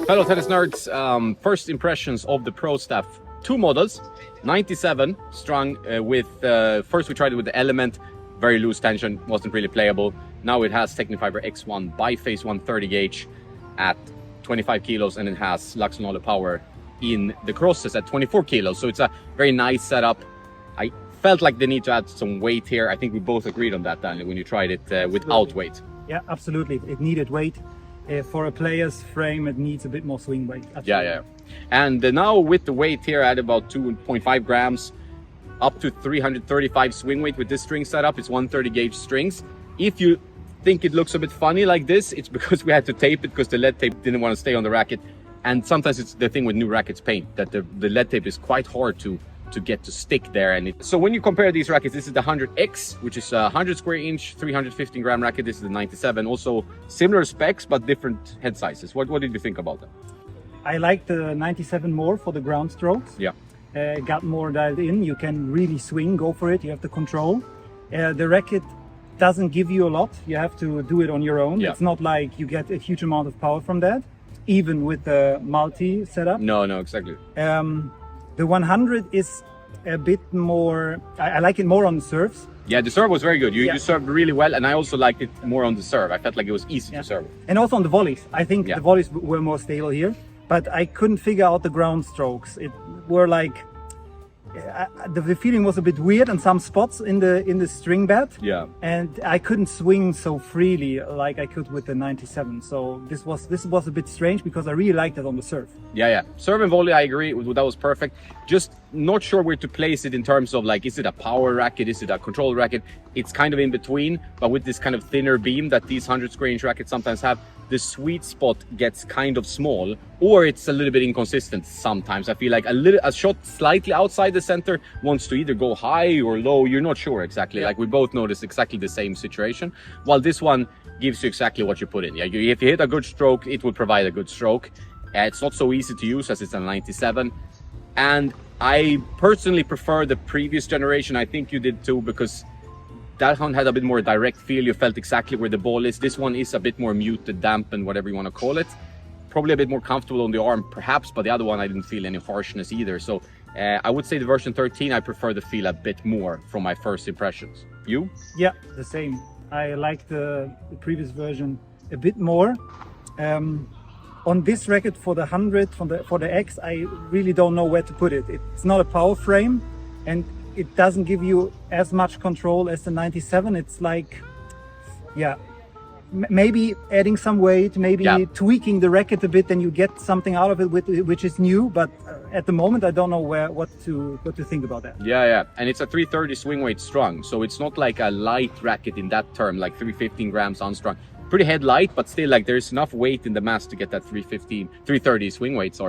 Fellow tennis nerds, first impressions of the Pro Staff. Two models, 97 strung with, first we tried it with the Element, very loose tension, wasn't really playable. Now it has Technifiber X1 biface 130 gauge at 25 kilos, and it has Lux Nole power in the crosses at 24 kilos. So it's a very nice setup. I felt like they need to add some weight here. I think we both agreed on that, Daniel, when you tried it without weight. Yeah, absolutely. It needed weight. For a player's frame, it needs a bit more swing weight. Absolutely. Yeah. And now with the weight here at about 2.5 grams, up to 335 swing weight with this string setup. It's 130 gauge strings. If you think it looks a bit funny like this, it's because we had to tape it because the lead tape didn't want to stay on the racket. And sometimes it's the thing with new rackets paint, that the lead tape is quite hard to get to stick there. And so when you compare these rackets, this is the 100X, which is a 100 square inch, 315 gram racket. This is the 97, also similar specs, but different head sizes. What did you think about that? I like the 97 more for the ground strokes. Yeah. Got more dialed in. You can really swing, go for it. You have the control. The racket doesn't give you a lot. You have to do it on your own. Yeah. It's not like you get a huge amount of power from that, even with the multi setup. No, exactly. The 100 is a bit more, I like it more on the serves. Yeah, the serve was very good. You served really well, and I also liked it more on the serve. I felt like it was easy to serve. And also on the volleys. I think the volleys were more stable here, but I couldn't figure out the ground strokes. It were like, the feeling was a bit weird in some spots in the string bed. Yeah. And I couldn't swing so freely like I could with the 97. So this was a bit strange because I really liked it on the serve. Yeah. Serve and volley, I agree. That was perfect. Just not sure where to place it in terms of like, is it a power racket? Is it a control racket? It's kind of in between, but with this kind of thinner beam that these 100 square inch rackets sometimes have, the sweet spot gets kind of small, or it's a little bit inconsistent sometimes. I feel like a shot slightly outside the center wants to either go high or low. You're not sure exactly. Like we both noticed exactly the same situation, while this one gives you exactly what you put in. Yeah, if you hit a good stroke, it will provide a good stroke. It's not so easy to use as it's a 97. And I personally prefer the previous generation. I think you did too, because that one had a bit more direct feel. You felt exactly where the ball is. This one is a bit more muted, dampened, whatever you want to call it. Probably a bit more comfortable on the arm, perhaps, but the other one I didn't feel any harshness either. So I would say the version 13, I prefer the feel a bit more from my first impressions. You? Yeah, the same. I like the previous version a bit more. On this racket for the 100, for the X, I really don't know where to put it. It's not a power frame, and it doesn't give you as much control as the 97. It's like, maybe adding some weight, maybe tweaking the racket a bit, then you get something out of it which is new. But at the moment, I don't know what to think about that. Yeah. And it's a 330 swing weight strung, so it's not like a light racket in that term, like 315 grams unstrung. Pretty head light, but still, like, there's enough weight in the mass to get that 330 swing weight.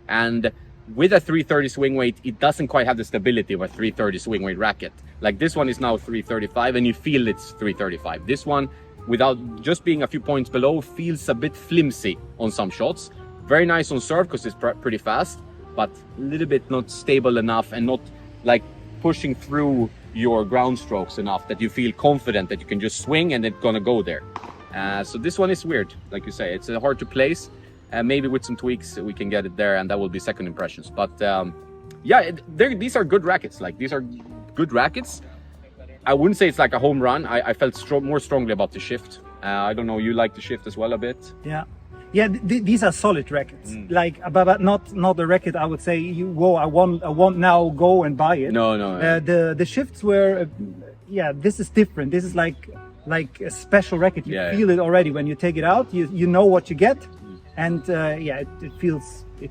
And with a 330 swing weight, it doesn't quite have the stability of a 330 swing weight racket. Like this one is now 335, and you feel it's 335. This one, without just being a few points below, feels a bit flimsy on some shots. Very nice on serve because it's pretty fast, but a little bit not stable enough and not like pushing through your ground strokes enough that you feel confident that you can just swing and it's gonna go there. So this one is weird, like you say. It's hard to place. Maybe with some tweaks we can get it there, and that will be second impressions. But these are good rackets. Like, these are good rackets. I wouldn't say it's like a home run. I felt more strongly about the shift. I don't know, you like the shift as well a bit? Yeah, these are solid rackets. Like, but not a racket I would say I want now go and buy it. No. The shifts were this is different. This is like a special racket. You feel it already when you take it out. You know what you get. And it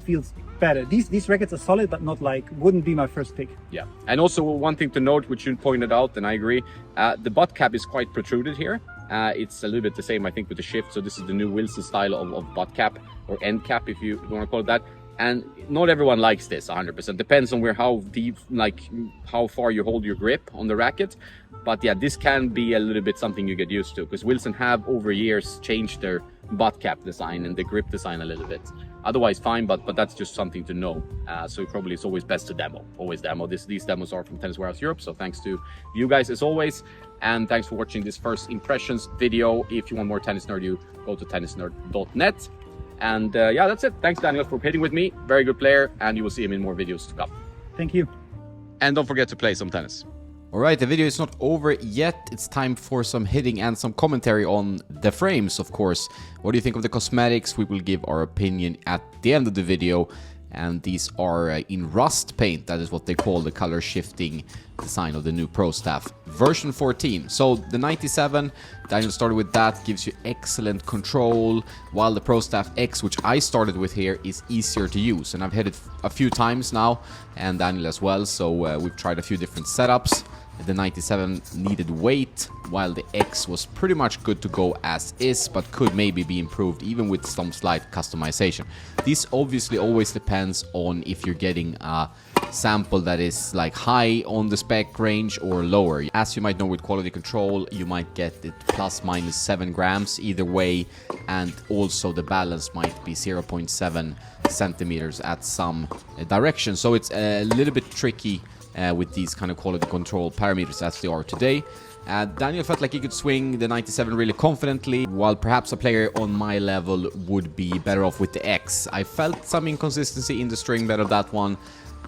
feels better. These rackets are solid, but not like, wouldn't be my first pick. Yeah. And also one thing to note, which you pointed out, and I agree, the butt cap is quite protruded here. It's a little bit the same, I think, with the shift. So this is the new Wilson style of butt cap, or end cap, if you want to call it that. And not everyone likes this 100%. Depends on how deep, like how far you hold your grip on the racket. But yeah, this can be a little bit something you get used to, because Wilson have over years changed their butt cap design and the grip design a little bit. Otherwise fine, but that's just something to know. So probably it's always best to demo. Always demo. These demos are from Tennis Warehouse Europe, so thanks to you guys as always, and thanks for watching this first impressions video. If you want more Tennis Nerd, you go to tennisnerd.net. And yeah, that's it. Thanks, Daniel, for hitting with me. Very good player, and you will see him in more videos to come. Thank you. And don't forget to play some tennis. Alright, the video is not over yet. It's time for some hitting and some commentary on the frames, of course. What do you think of the cosmetics? We will give our opinion at the end of the video. And these are in rust paint. That is what they call the color shifting design of the new Pro Staff version 14. So the 97, Daniel started with that, gives you excellent control, while the Pro Staff X, which I started with here, is easier to use. And I've hit it a few times now, and Daniel as well, so we've tried a few different setups. The 97 needed weight, while the X was pretty much good to go as is, but could maybe be improved even with some slight customization. This obviously always depends on if you're getting a sample that is like high on the spec range or lower. As you might know, with quality control, you might get it plus minus 7 grams either way, and also the balance might be 0.7 centimeters at some direction. So it's a little bit tricky with these kind of quality control parameters as they are today. Daniel felt like he could swing the 97 really confidently, while perhaps a player on my level would be better off with the X. I felt some inconsistency in the string bed of that one,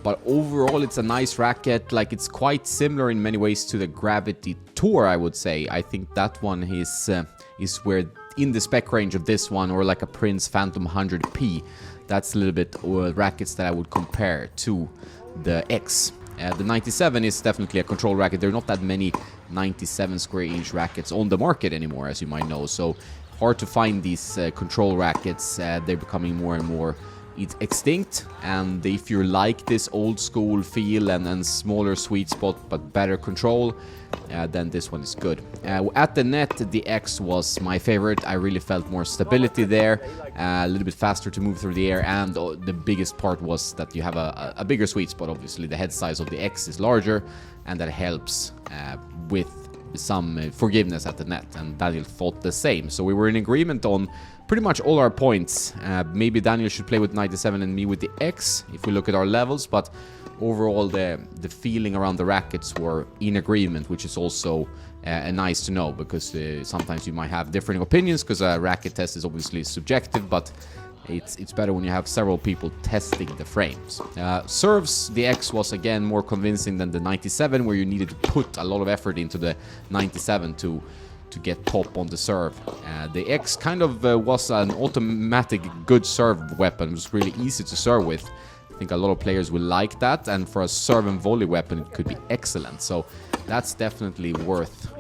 but overall it's a nice racket. Like, it's quite similar in many ways to the Gravity Tour, I would say. I think that one is where in the spec range of this one, or like a Prince Phantom 100P, that's a little bit rackets that I would compare to the X. The 97 is definitely a control racket. There are not that many 97 square inch rackets on the market anymore, as you might know. So hard to find these control rackets. They're becoming more and more extinct. And if you like this old school feel and smaller sweet spot but better control, then this one is good. At the net, the X was my favorite. I really felt more stability there, a little bit faster to move through the air, and the biggest part was that you have a bigger sweet spot. Obviously, the head size of the X is larger, and that helps with some forgiveness at the net, and Daniel thought the same. So we were in agreement on pretty much all our points. Maybe Daniel should play with 97 and me with the X if we look at our levels, but overall the feeling around the rackets were in agreement, which is also nice to know, because sometimes you might have different opinions, because a racket test is obviously subjective, but it's better when you have several people testing the frames. Serves, the X was again more convincing than the 97, where you needed to put a lot of effort into the 97 to get top on the serve. The X kind of was an automatic good serve weapon. It was really easy to serve with. I think a lot of players will like that, and for a serve and volley weapon it could be excellent. So that's definitely worth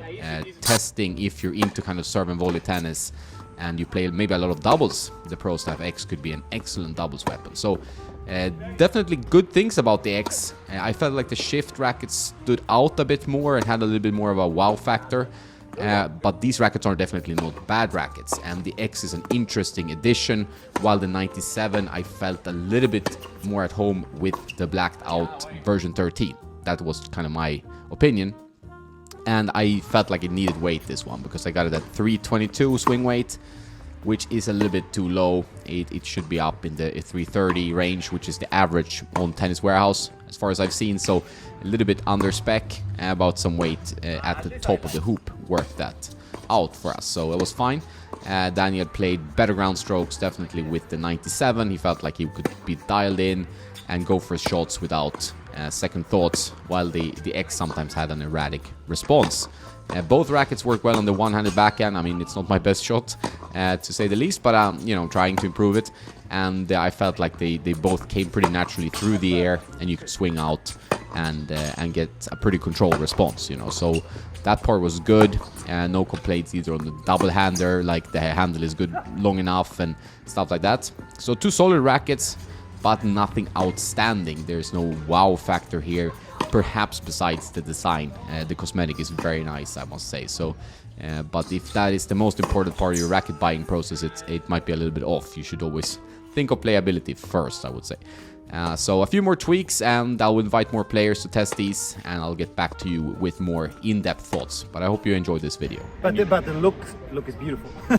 testing if you're into kind of serve and volley tennis and you play maybe a lot of doubles. The Pro Staff X could be an excellent doubles weapon. So definitely good things about the X. I felt like the shift racket stood out a bit more and had a little bit more of a wow factor. But these rackets are definitely not bad rackets, and the X is an interesting addition, while the 97 I felt a little bit more at home with the blacked out version 13. That was kind of my opinion, and I felt like it needed weight, this one, because I got it at 322 swing weight, which is a little bit too low. It should be up in the 330 range, which is the average on Tennis Warehouse as far as I've seen. So a little bit under spec, about some weight at the top of the hoop worked that out for us, so it was fine. Daniel played better ground strokes definitely with the 97. He felt like he could be dialed in and go for shots without second thoughts, while the X sometimes had an erratic response. Both rackets work well on the one-handed backhand. I mean, it's not my best shot, to say the least, but you know, trying to improve it. And I felt like they both came pretty naturally through the air, and you could swing out and get a pretty controlled response, you know. So that part was good. No complaints either on the double hander, like the handle is good, long enough, and stuff like that. So two solid rackets, but nothing outstanding. There's no wow factor here, perhaps besides the design. The cosmetic is very nice, I must say. So but if that is the most important part of your racket buying process, it might be a little bit off. You should always think of playability first, I would say. So a few more tweaks, and I'll invite more players to test these, and I'll get back to you with more in-depth thoughts. But I hope you enjoyed this video. But the look is beautiful.